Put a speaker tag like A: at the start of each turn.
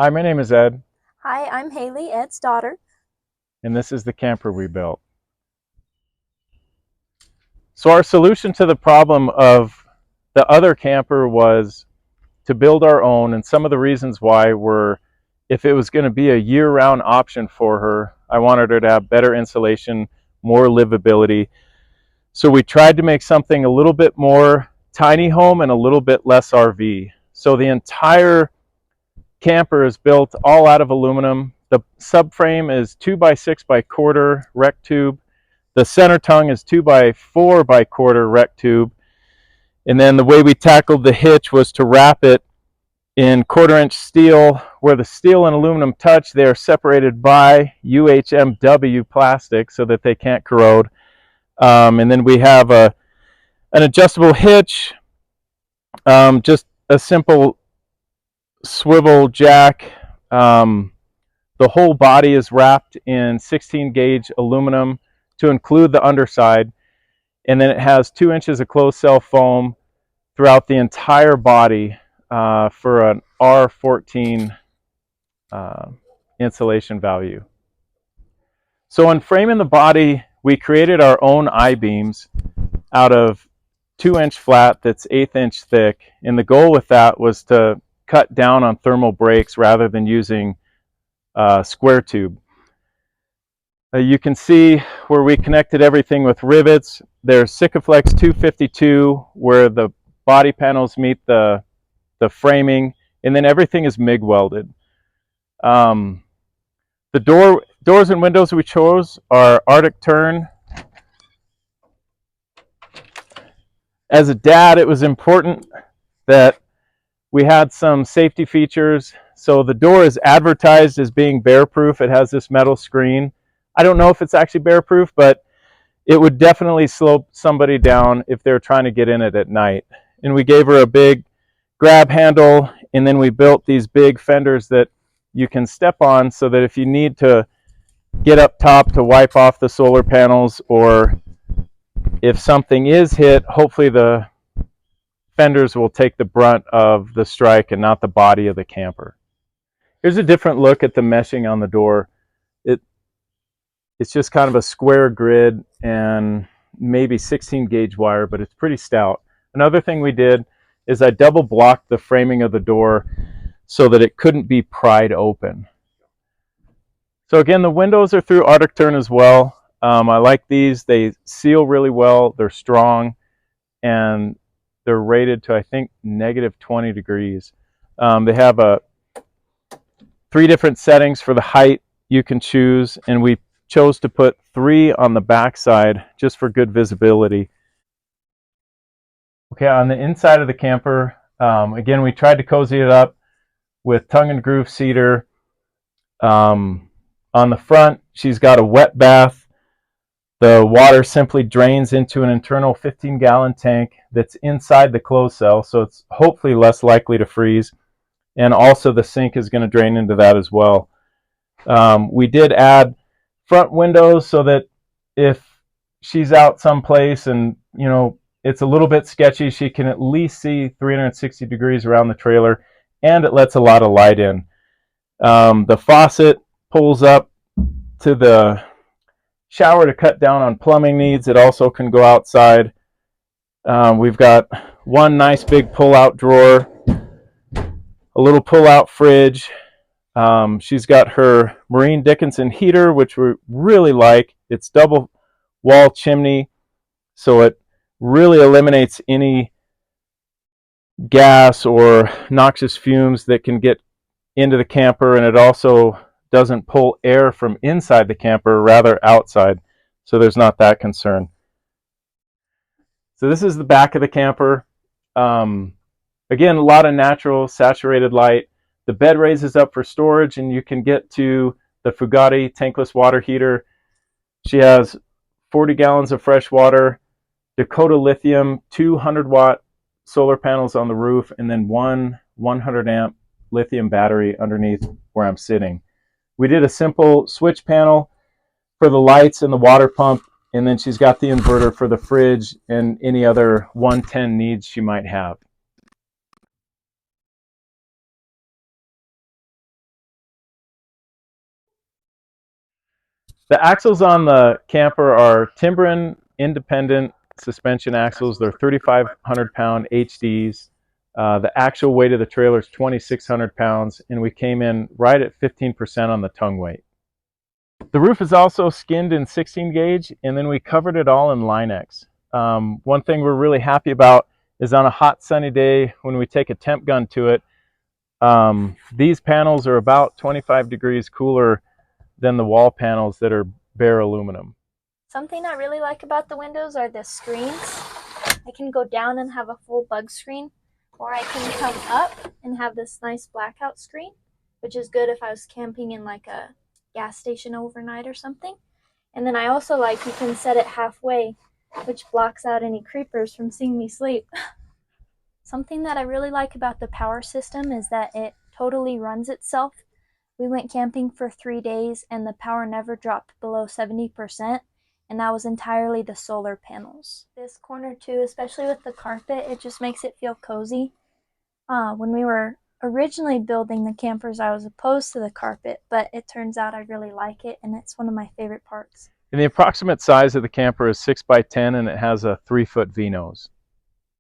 A: Hi, my name is Ed,
B: Hi, I'm Haley, Ed's daughter.
A: and this is the camper we built. So our solution to the problem of the other camper was to build our own, and some of the reasons why were if it was going to be a year-round option for her, I wanted her to have better insulation, more livability. So we tried to make something a little bit more tiny home and a little bit less RV. So the entire camper is built all out of aluminum. The subframe is 2 by 6 by quarter rec tube. The center tongue is 2 by 4 by quarter rec tube. And then the way we tackled the hitch was to wrap it in 1/4 inch steel. Where the steel and aluminum touch, they are separated by UHMW plastic so that they can't corrode. And then we have an adjustable hitch, just a simple swivel jack. The whole body is wrapped in 16 gauge aluminum to include the underside, and then it has 2 inches of closed cell foam throughout the entire body for an R14 insulation value. So in framing the body, we created our own I-beams out of 2-inch flat that's 1/8 inch thick, and the goal with that was to cut down on thermal breaks rather than using square tube. You can see where we connected everything with rivets. There's Sikaflex 252 where the body panels meet the framing, and then everything is MIG welded. The doors and windows we chose are Arctic Turn. As a dad, it was important that we had some safety features. So the door is advertised as being bear proof. It has this metal screen. I don't know if it's actually bear proof, but it would definitely slow somebody down if they're trying to get in it at night. And we gave her a big grab handle, and then we built these big fenders that you can step on so that if you need to get up top to wipe off the solar panels, or if something is hit, hopefully the fenders will take the brunt of the strike and not the body of the camper. Here's a different look at the meshing on the door. It's just kind of a square grid and maybe 16 gauge wire, but it's pretty stout. Another thing we did is I double blocked the framing of the door so that it couldn't be pried open. So again, the windows are through Arctic Turn as well. I like these. They seal really well. They're strong, and they're rated to, I think, -20 degrees. They have 3 different settings for the height you can choose, and we chose to put 3 on the back side just for good visibility. Okay, on the inside of the camper, again, we tried to cozy it up with tongue and groove cedar. On the front, she's got a wet bath. The water simply drains into an internal 15-gallon tank that's inside the closed cell, so it's hopefully less likely to freeze. And also the sink is going to drain into that as well. We did add front windows so that if she's out someplace and it's a little bit sketchy, she can at least see 360 degrees around the trailer, and it lets a lot of light in. The faucet pulls up to the shower to cut down on plumbing needs. It also can go outside. We've got one nice big pull-out drawer, a little pull-out fridge. She's got her Marine Dickinson heater, which we really like. It's double wall chimney, so it really eliminates any gas or noxious fumes that can get into the camper, and it also doesn't pull air from inside the camper, rather outside, so there's not that concern. So this is the back of the camper. Again, a lot of natural saturated light. The bed raises up for storage, and you can get to the Fugatti tankless water heater. She has 40 gallons of fresh water, Dakota lithium, 200-watt solar panels on the roof, and then one 100-amp lithium battery underneath where I'm sitting. We did a simple switch panel for the lights and the water pump, and then she's got the inverter for the fridge and any other 110 needs she might have. The axles on the camper are Timbren independent suspension axles. They're 3,500 pound HDs. The actual weight of the trailer is 2,600 pounds, and we came in right at 15% on the tongue weight. The roof is also skinned in 16 gauge, and then we covered it all in Line-X. One thing we're really happy about is on a hot sunny day when we take a temp gun to it, these panels are about 25 degrees cooler than the wall panels that are bare aluminum.
B: Something I really like about the windows are the screens. I can go down and have a full bug screen, or I can come up and have this nice blackout screen, which is good if I was camping in like a gas station overnight or something. And then I also like you can set it halfway, which blocks out any creepers from seeing me sleep. Something that I really like about the power system is that it totally runs itself. We went camping for 3 days and the power never dropped below 70%, and that was entirely the solar panels. This corner too, especially with the carpet, it just makes it feel cozy. When we were originally building the campers, I was opposed to the carpet, but it turns out I really like it, and it's one of my favorite parts.
A: And the approximate size of the camper is 6 by 10, and it has a 3-foot V-nose.